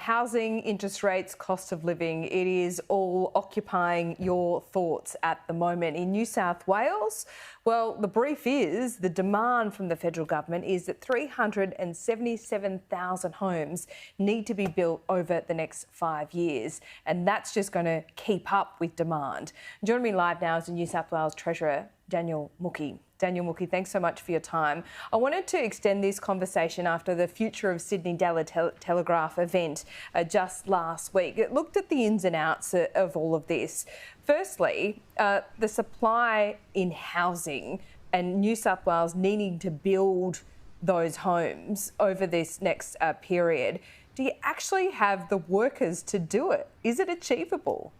Housing, interest rates, cost of living, it is all occupying your thoughts at the moment. In New South Wales, well, the brief is the demand from the federal government is that 377,000 homes need to be built over the next 5 years, and that's just going to keep up with demand. Joining me live now is the New South Wales Treasurer, Daniel Mookhey. Daniel Mookhey, thanks so much for your time. I wanted to extend this conversation after the Future of Sydney Daily Telegraph event just last week. It looked at the ins and outs of all of this. Firstly, the supply in housing and New South Wales needing to build those homes over this next period. Do you actually have the workers to do it? Is it achievable?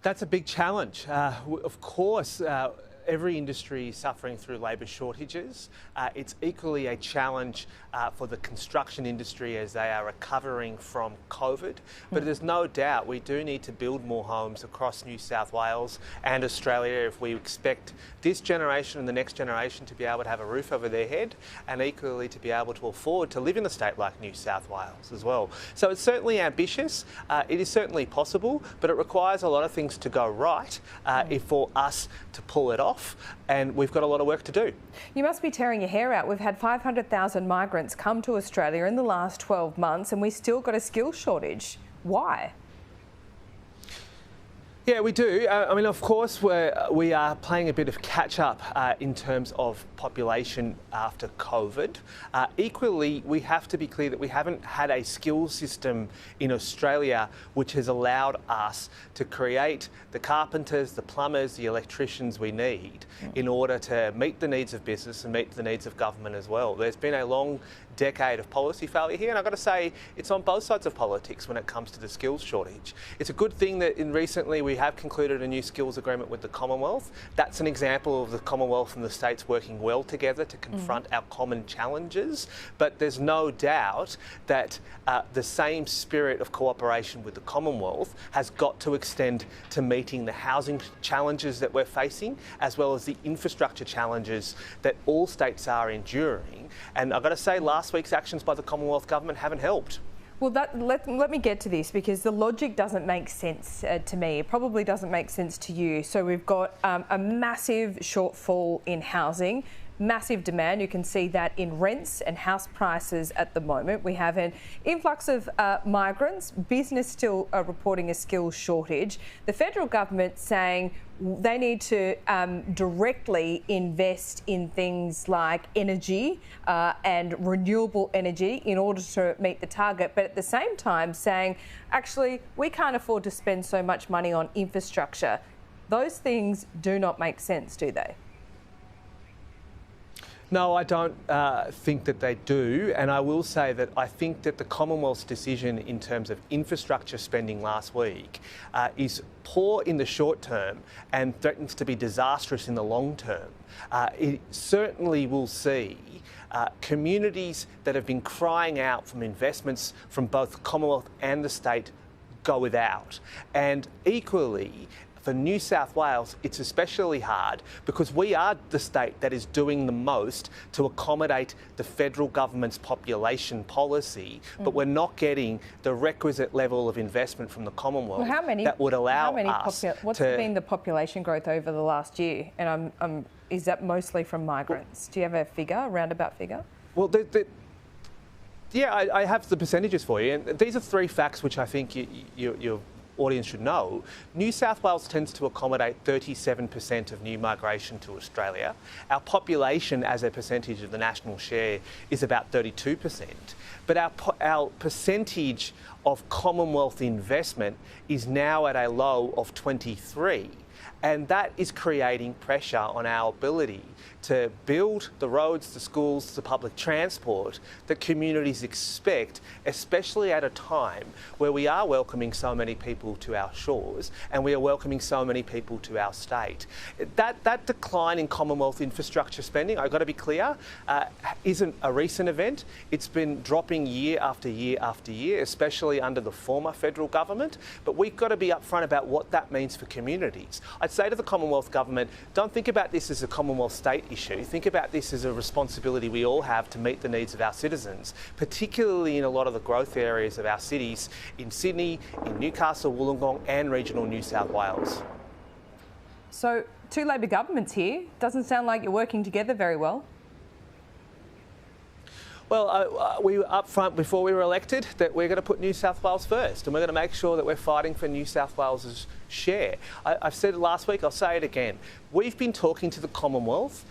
That's a big challenge. Of course, every industry is suffering through labour shortages. It's equally a challenge for the construction industry as they are recovering from COVID. But there's no doubt we do need to build more homes across New South Wales and Australia if we expect this generation and the next generation to be able to have a roof over their head and equally to be able to afford to live in a state like New South Wales as well. So it's certainly ambitious. It is certainly possible, but it requires a lot of things to go right for us to pull it off. And we've got a lot of work to do. You must be tearing your hair out. We've had 500,000 migrants come to Australia in the last 12 months and we still got a skills shortage. Why? Yeah, we do. I mean, of course, we are playing a bit of catch-up in terms of population after COVID. Equally, we have to be clear that we haven't had a skills system in Australia which has allowed us to create the carpenters, the plumbers, the electricians we need in order to meet the needs of business and meet the needs of government as well. There's been a long decade of policy failure here, and I've got to say it's on both sides of politics when it comes to the skills shortage. It's a good thing that recently we have concluded a new skills agreement with the Commonwealth. That's an example of the Commonwealth and the states working well together to confront our common challenges, but there's no doubt that the same spirit of cooperation with the Commonwealth has got to extend to meeting the housing challenges that we're facing, as well as the infrastructure challenges that all states are enduring. And I've got to say, last week's actions by the Commonwealth Government haven't helped. Well, let me get to this because the logic doesn't make sense to me. It probably doesn't make sense to you. So we've got a massive shortfall in housing, massive demand. You can see that in rents and house prices at the moment. We have an influx of migrants, business still reporting a skills shortage. The federal government saying they need to directly invest in things like energy and renewable energy in order to meet the target, but at the same time saying, actually, we can't afford to spend so much money on infrastructure. Those things do not make sense, do they? No, I don't think that they do, and I will say that I think that the Commonwealth's decision in terms of infrastructure spending last week is poor in the short term and threatens to be disastrous in the long term. It certainly will see communities that have been crying out for investments from both the Commonwealth and the state go without. And equally, for New South Wales, it's especially hard because we are the state that is doing the most to accommodate the federal government's population policy, but we're not getting the requisite level of investment from the Commonwealth that would allow us What's been the population growth over the last year? And is that mostly from migrants? Do you have a figure, a roundabout figure? Well, yeah, I have the percentages for you. And these are three facts which I think your audience should know. New South Wales tends to accommodate 37% of new migration to Australia. Our population as a percentage of the national share is about 32%. But our percentage of Commonwealth investment is now at a low of 23%. And that is creating pressure on our ability to build the roads, the schools, the public transport that communities expect, especially at a time where we are welcoming so many people to our shores and we are welcoming so many people to our state. That decline in Commonwealth infrastructure spending, I've got to be clear, isn't a recent event. It's been dropping year after year after year, especially under the former federal government. But we've got to be upfront about what that means for communities. I'd say to the Commonwealth Government, don't think about this as a Commonwealth state issue. issue. Think about this as a responsibility we all have to meet the needs of our citizens, particularly in a lot of the growth areas of our cities in Sydney, in Newcastle, Wollongong and regional New South Wales. So, two Labor governments here. Doesn't sound like you're working together very well. Well, we were upfront before we were elected that we're going to put New South Wales first, and we're going to make sure that we're fighting for New South Wales's share. I've said it last week, I'll say it again. We've been talking to the Commonwealth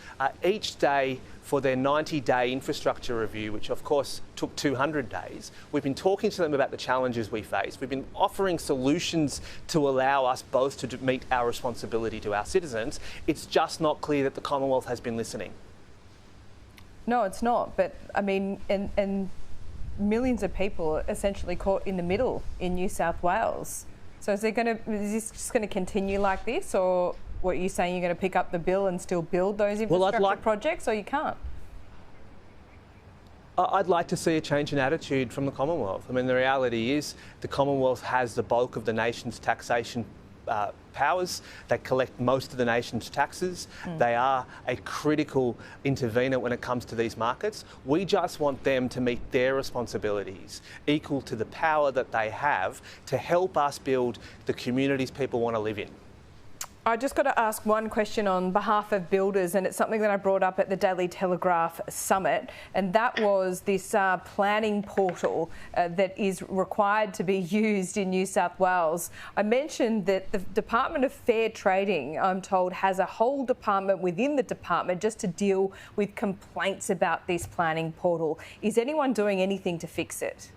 each day for their 90-day infrastructure review, which of course took 200 days. We've been talking to them about the challenges we face. We've been offering solutions to allow us both to meet our responsibility to our citizens. It's just not clear that the Commonwealth has been listening. No, it's not. But I mean, and millions of people are essentially caught in the middle in New South Wales. So is this just going to continue like this, or what are you saying? You're going to pick up the bill and still build those infrastructure projects, or you can't? I'd like to see a change in attitude from the Commonwealth. I mean, the reality is the Commonwealth has the bulk of the nation's taxation powers. They collect most of the nation's taxes. They are a critical intervener when it comes to these markets. We just want them to meet their responsibilities equal to the power that they have to help us build the communities people want to live in. I just got to ask one question on behalf of builders, and it's something that I brought up at the Daily Telegraph Summit, and that was this planning portal that is required to be used in New South Wales. I mentioned that the Department of Fair Trading, I'm told, has a whole department within the department just to deal with complaints about this planning portal. Is anyone doing anything to fix it?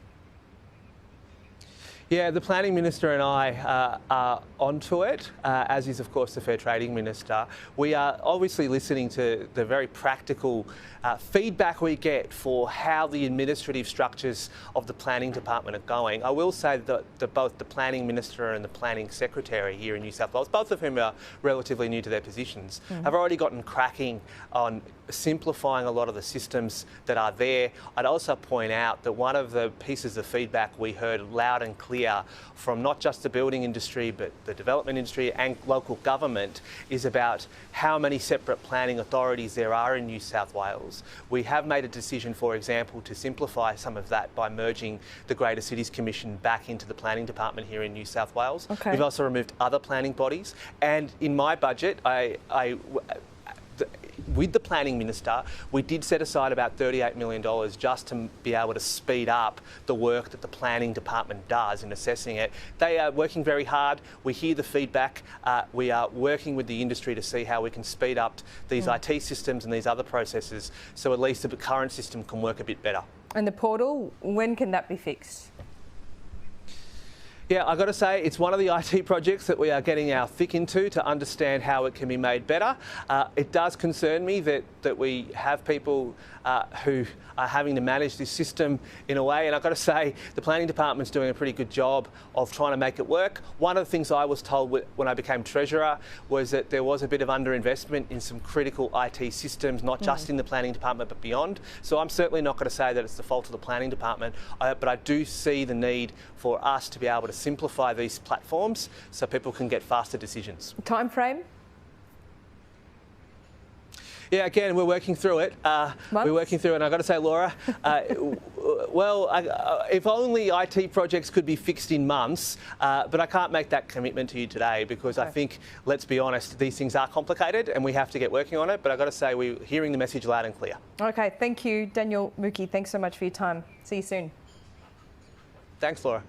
Yeah, the Planning Minister and I are onto it, as is, of course, the Fair Trading Minister. We are obviously listening to the very practical feedback we get for how the administrative structures of the Planning Department are going. I will say that both the Planning Minister and the Planning Secretary here in New South Wales, both of whom are relatively new to their positions, have already gotten cracking on simplifying a lot of the systems that are there. I'd also point out that one of the pieces of feedback we heard loud and clear from not just the building industry but the development industry and local government is about how many separate planning authorities there are in New South Wales. We have made a decision, for example, to simplify some of that by merging the Greater Cities Commission back into the Planning Department here in New South Wales. Okay. We've also removed other planning bodies, and in my budget with the Planning Minister, we did set aside about $38 million just to be able to speed up the work that the Planning Department does in assessing it. They are working very hard. We hear the feedback. We are working with the industry to see how we can speed up these IT systems and these other processes so at least the current system can work a bit better. And the portal, when can that be fixed? Yeah, I've got to say, it's one of the IT projects that we are getting our thick into to understand how it can be made better. It does concern me that we have people who are having to manage this system in a way, and I've got to say, the Planning Department's doing a pretty good job of trying to make it work. One of the things I was told when I became Treasurer was that there was a bit of underinvestment in some critical IT systems, not just in the Planning Department but beyond. So I'm certainly not going to say that it's the fault of the Planning Department, but I do see the need for us to be able to simplify these platforms so people can get faster decisions. Time frame? Yeah, again, we're working through it. We're working through it, and I've got to say, Laura, if only IT projects could be fixed in months, but I can't make that commitment to you today because I think, let's be honest, these things are complicated and we have to get working on it, but I've got to say we're hearing the message loud and clear. Okay, thank you, Daniel Mookhey. Thanks so much for your time. See you soon. Thanks, Laura.